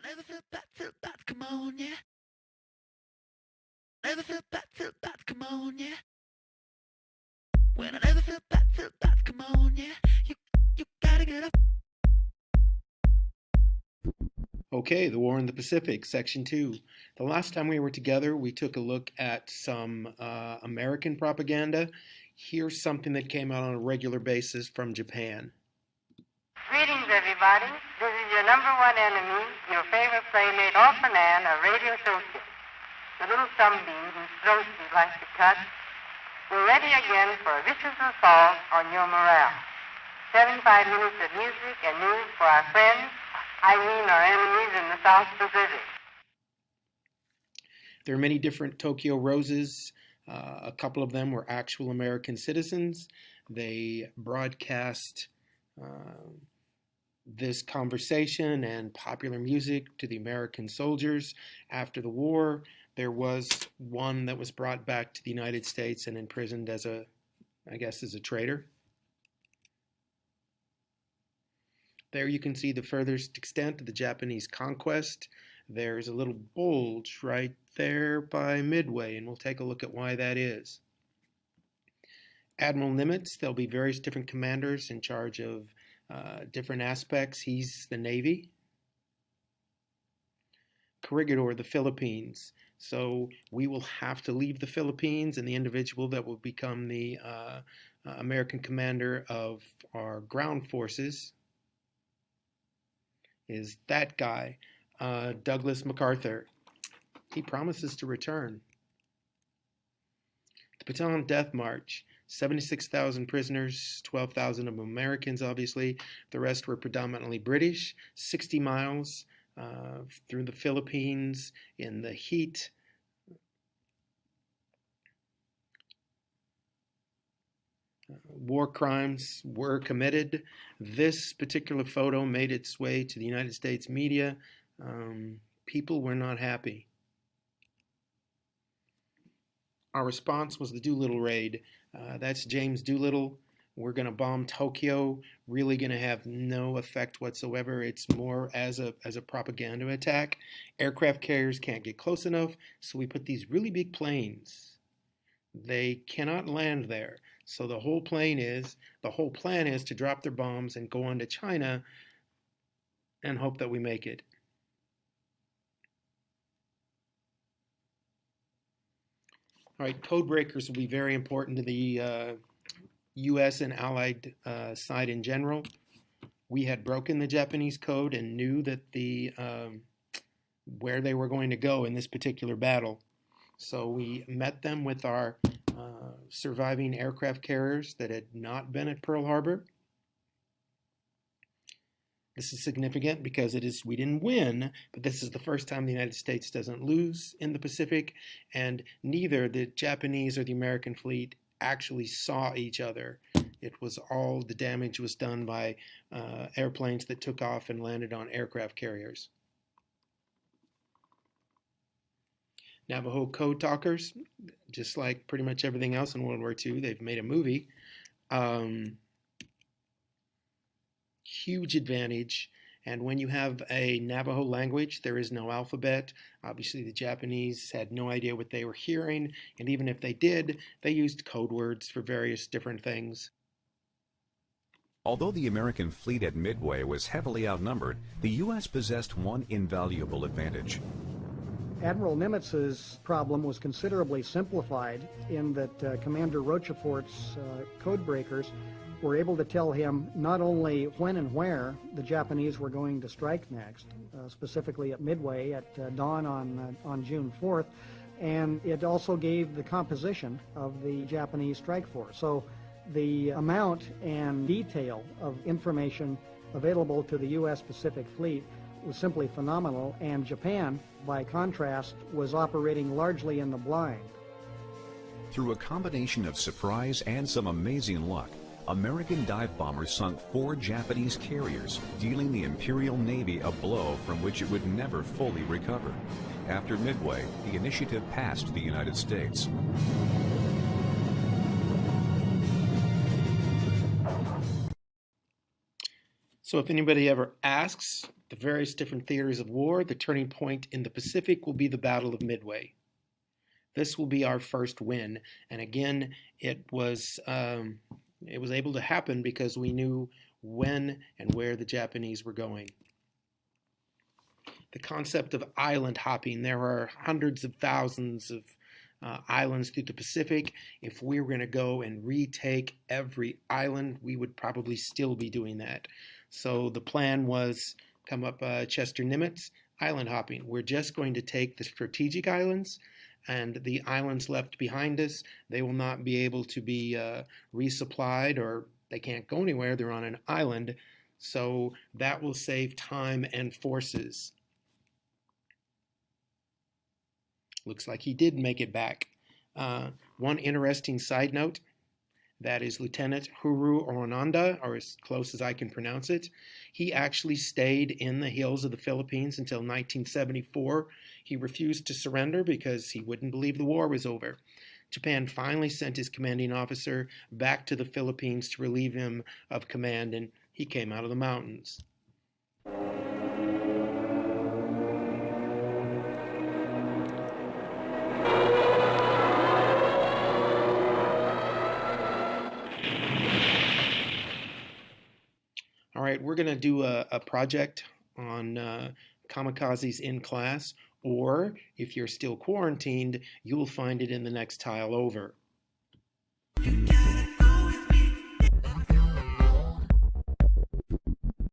never felt that, come on, yeah. Never felt that, come on, yeah. When I never felt that, come on, yeah. You gotta get up. Okay, the War in the Pacific, Section 2. The last time we were together, we took a look at some American propaganda. Here's something that came out on a regular basis from Japan. Greetings, everybody. This is your number one enemy, your favorite playmate, Orphan Ann, a radio associate. The little sunbeam whose throat you like to cut. We're ready again for a vicious assault on your morale. 75 minutes of music and news for our friends, I mean our enemies in the South Pacific. There are many different Tokyo Roses. A couple of them were actual American citizens. They broadcast this conversation and popular music to the American soldiers. After the war, there was one that was brought back to the United States and imprisoned as a traitor. There you can see the furthest extent of the Japanese conquest. There's a little bulge right there by Midway, and we'll take a look at why that is. Admiral Nimitz, there'll be various different commanders in charge of different aspects. He's the Navy. Corregidor, the Philippines. So we will have to leave the Philippines, and the individual that will become the American commander of our ground forces is that guy, Douglas MacArthur. He promises to return. The Bataan Death March, 76,000 prisoners, 12,000 of them Americans, obviously. The rest were predominantly British. 60 miles through the Philippines in the heat. War crimes were committed. This particular photo made its way to the United States media. People were not happy. Our response was the Doolittle raid. That's James Doolittle. We're going to bomb Tokyo. Really going to have no effect whatsoever. It's more as a propaganda attack. Aircraft carriers can't get close enough, so we put these really big planes. They cannot land there. So the whole plan is to drop their bombs and go on to China and hope that we make it. All right, code breakers will be very important to the U.S. and Allied side in general. We had broken the Japanese code and knew that where they were going to go in this particular battle. So we met them with our surviving aircraft carriers that had not been at Pearl Harbor. This is significant because we didn't win, but this is the first time the United States doesn't lose in the Pacific, and neither the Japanese or the American fleet actually saw each other. It was all the damage was done by airplanes that took off and landed on aircraft carriers. Navajo code talkers, just like pretty much everything else in World War II, they've made a movie. Huge advantage. And when you have a Navajo language, there is no alphabet. Obviously, the Japanese had no idea what they were hearing. And even if they did, they used code words for various different things. Although the American fleet at Midway was heavily outnumbered, the U.S. possessed one invaluable advantage. Admiral Nimitz's problem was considerably simplified in that Commander Rochefort's code breakers were able to tell him not only when and where the Japanese were going to strike next, specifically at Midway at dawn on June 4th, and it also gave the composition of the Japanese strike force. So the amount and detail of information available to the U.S. Pacific Fleet was simply phenomenal, and Japan, by contrast, was operating largely in the blind. Through a combination of surprise and some amazing luck, American dive bombers sunk 4 Japanese carriers, dealing the Imperial Navy a blow from which it would never fully recover. After Midway, the initiative passed the United States. So if anybody ever asks the various different theaters of war, the turning point in the Pacific will be the Battle of Midway. This will be our first win, and again, it was able to happen because we knew when and where the Japanese were going. The concept of island hopping, there are hundreds of thousands of islands through the Pacific. If we were going to go and retake every island, we would probably still be doing that. So the plan was come up Chester Nimitz, island hopping. We're just going to take the strategic islands, and the islands left behind us, they will not be able to be resupplied, or they can't go anywhere. They're on an island. So that will save time and forces. Looks like he did make it back. One interesting side note, that is Lieutenant Huru Oronanda, or as close as I can pronounce it. He actually stayed in the hills of the Philippines until 1974. He refused to surrender because he wouldn't believe the war was over. Japan finally sent his commanding officer back to the Philippines to relieve him of command, and he came out of the mountains. All right, we're going to do a project on kamikazes in class, or if you're still quarantined, you'll find it in the next tile over. You got